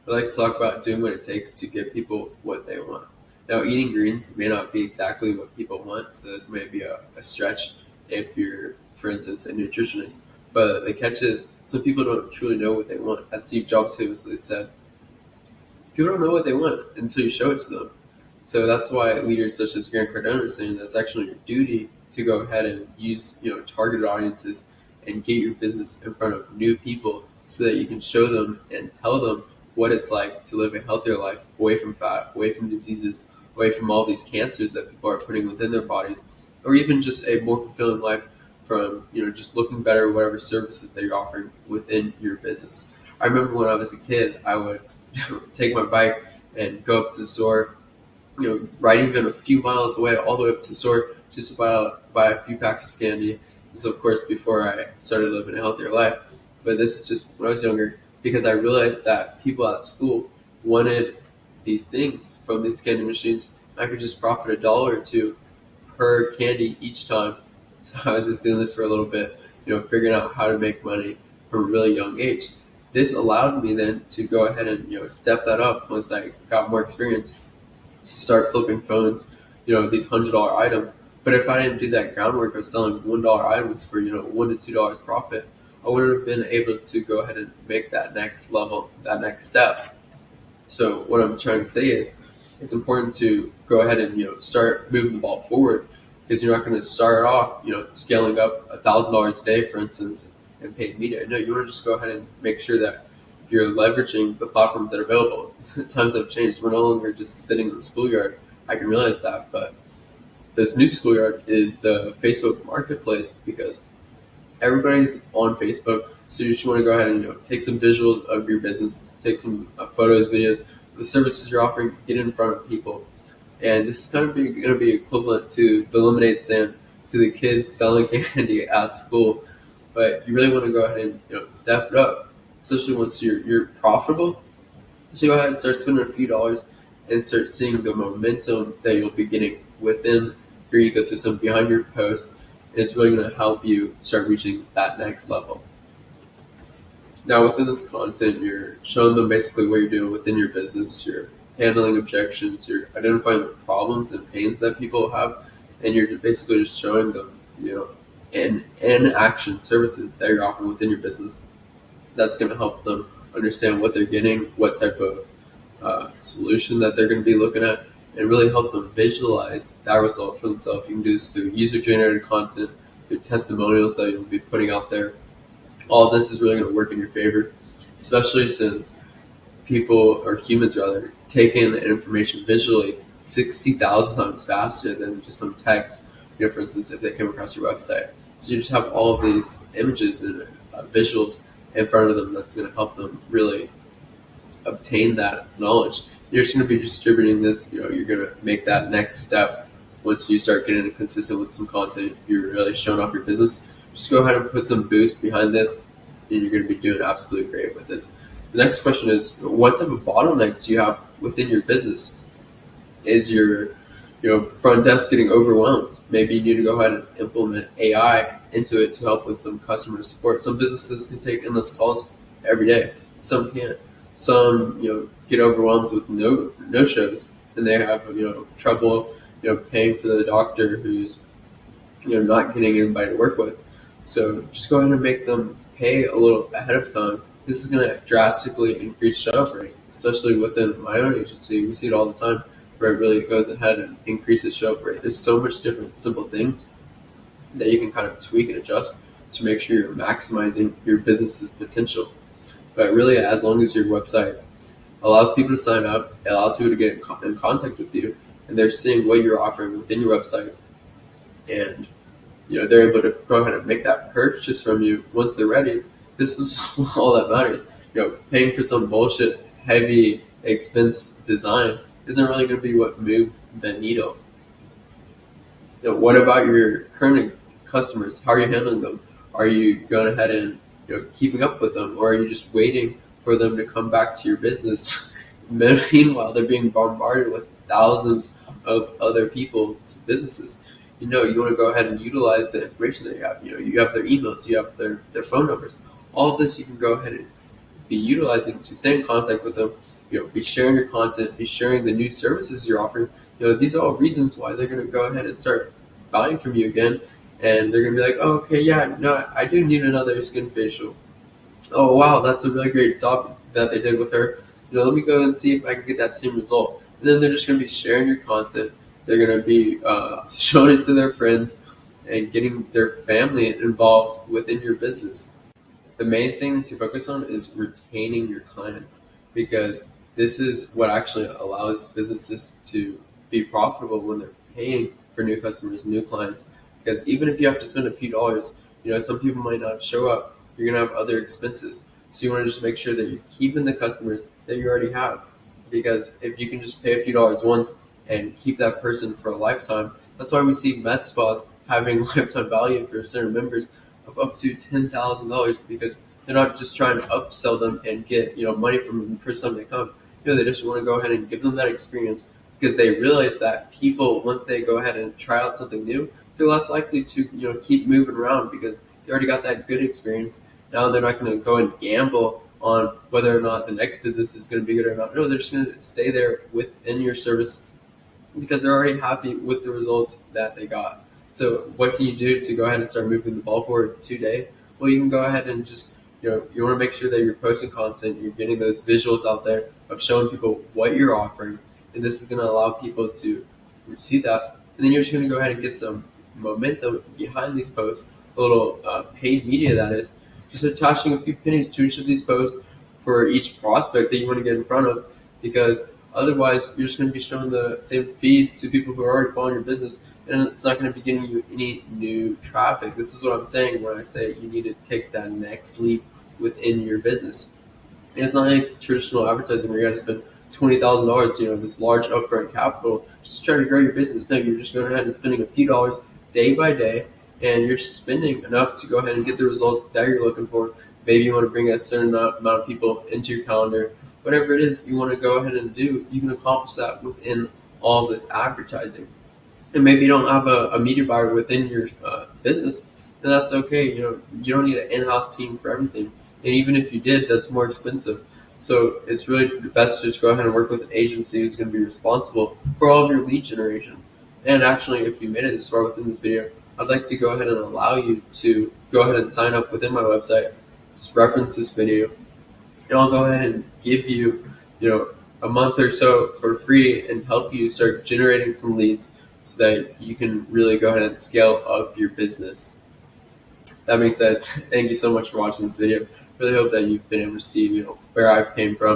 I like to talk about doing what it takes to give people what they want. Now, eating greens may not be exactly what people want, so this may be a stretch if you're, for instance, a nutritionist. But the catch is, some people don't truly know what they want. As Steve Jobs famously said, people don't know what they want until you show it to them. So that's why leaders such as Grant Cardone are saying that's actually your duty to go ahead and use targeted audiences and get your business in front of new people so that you can show them and tell them what it's like to live a healthier life, away from fat, away from diseases, away from all these cancers that people are putting within their bodies, or even just a more fulfilling life from just looking better, whatever services that you're offering within your business. I remember when I was a kid, I would take my bike and go up to the store, ride even a few miles away, all the way up to the store, just to buy a few packs of candy. This is, of course, before I started living a healthier life. But this is just when I was younger, because I realized that people at school wanted these things from these candy machines. I could just profit $1 or $2 per candy each time. So I was just doing this for a little bit, figuring out how to make money from a really young age. This allowed me then to go ahead and step that up once I got more experience to start flipping phones, these $100 items. But if I didn't do that groundwork of selling $1 items for $1 to $2 profit, I wouldn't have been able to go ahead and make that next level, that next step. So what I'm trying to say is, it's important to go ahead and start moving the ball forward, because you're not going to start off scaling up $1,000 a day, for instance, and paid media. No, you want to just go ahead and make sure that you're leveraging the platforms that are available. Times have changed. We're no longer just sitting in the schoolyard. I can realize that, but this new schoolyard is the Facebook marketplace, because everybody's on Facebook. So you just want to go ahead and take some visuals of your business, take some photos, videos, the services you're offering, get in front of people. And this is kind of going to be equivalent to the lemonade stand, to the kids selling candy at school. But you really want to go ahead and step it up, especially once you're profitable. So go ahead and start spending a few dollars and start seeing the momentum that you'll be getting within your ecosystem behind your post. And it's really going to help you start reaching that next level. Now, within this content, you're showing them basically what you're doing within your business. You're handling objections. You're identifying the problems and pains that people have, and you're basically just showing them, in action services that you're offering within your business. That's going to help them understand what they're getting, what type of solution that they're going to be looking at, and really help them visualize that result for themselves. You can do this through user-generated content, through testimonials that you'll be putting out there. All of this is really going to work in your favor, especially since people, or humans rather, take in information visually 60,000 times faster than just some text. For instance, if they came across your website. So you just have all of these images and visuals in front of them that's going to help them really obtain that knowledge. You're just going to be distributing this. You're going to make that next step once you start getting consistent with some content. You're really showing off your business. Just go ahead and put some boost behind this, and you're going to be doing absolutely great with this. The next question is, what type of bottlenecks do you have within your business? Is your front desk getting overwhelmed? Maybe you need to go ahead and implement AI into it to help with some customer support. Some businesses can take endless calls every day. Some can't. Some get overwhelmed with no shows, and they have trouble paying for the doctor who's not getting anybody to work with. So just go ahead and make them pay a little ahead of time. This is going to drastically increase show-up rate, especially within my own agency. We see it all the time, where it really goes ahead and increases show-up rate. There's so much different simple things that you can kind of tweak and adjust to make sure you're maximizing your business's potential. But really, as long as your website allows people to sign up, it allows people to get in contact with you, and they're seeing what you're offering within your website, and they're able to go ahead and make that purchase from you once they're ready. This is all that matters. Paying for some bullshit, heavy expense design isn't really going to be what moves the needle. What about your current customers? How are you handling them? Are you going ahead and keeping up with them, or are you just waiting for them to come back to your business? Meanwhile, they're being bombarded with thousands of other people's businesses. You want to go ahead and utilize the information that you have. You have their emails, you have their phone numbers. All of this you can go ahead and be utilizing to stay in contact with them be sharing your content, be sharing the new services you're offering. These are all reasons why they're going to go ahead and start buying from you again, and they're going to be like, oh, okay, yeah, no, I do need another skin facial. Oh wow, that's a really great job that they did with her. Let me go and see if I can get that same result. And then they're just going to be sharing your content. They're going to be showing it to their friends and getting their family involved within your business. The main thing to focus on is retaining your clients, because this is what actually allows businesses to be profitable when they're paying for new customers, new clients. Because even if you have to spend a few dollars, some people might not show up. You're gonna have other expenses, so you want to just make sure that you're keeping the customers that you already have. Because if you can just pay a few dollars once and keep that person for a lifetime, that's why we see med spas having lifetime value for certain members of up to $10,000, because they're not just trying to upsell them and get money from them the first time they come. They just want to go ahead and give them that experience, because they realize that people, once they go ahead and try out something new, they're less likely to keep moving around, because they already got that good experience. Now they're not going to go and gamble on whether or not the next business is going to be good or not. No, they're just going to stay there within your service because they're already happy with the results that they got. So what can you do to go ahead and start moving the ball forward today? Well, you can go ahead and just, you want to make sure that you're posting content, you're getting those visuals out there of showing people what you're offering. And this is going to allow people to see that. And then you're just going to go ahead and get some momentum behind these posts, a little paid media that is, just attaching a few pennies to each of these posts for each prospect that you want to get in front of, because otherwise you're just going to be showing the same feed to people who are already following your business, and it's not going to be getting you any new traffic. This is what I'm saying when I say you need to take that next leap within your business. And it's not like traditional advertising where you got to spend $20,000, this large upfront capital just to try to grow your business. No, you're just going ahead and spending a few dollars day by day, and you're spending enough to go ahead and get the results that you're looking for. Maybe you want to bring a certain amount of people into your calendar. Whatever it is you want to go ahead and do, you can accomplish that within all this advertising. And maybe you don't have a media buyer within your business, and that's okay. You don't need an in-house team for everything. And even if you did, that's more expensive. So it's really best to just go ahead and work with an agency who's going to be responsible for all of your lead generation. And actually, if you made it this far within this video, I'd like to go ahead and allow you to go ahead and sign up within my website. Just reference this video, and I'll go ahead and give you, a month or so for free and help you start generating some leads so that you can really go ahead and scale up your business. That being said, thank you so much for watching this video. Really hope that you've been able to see, where I've came from.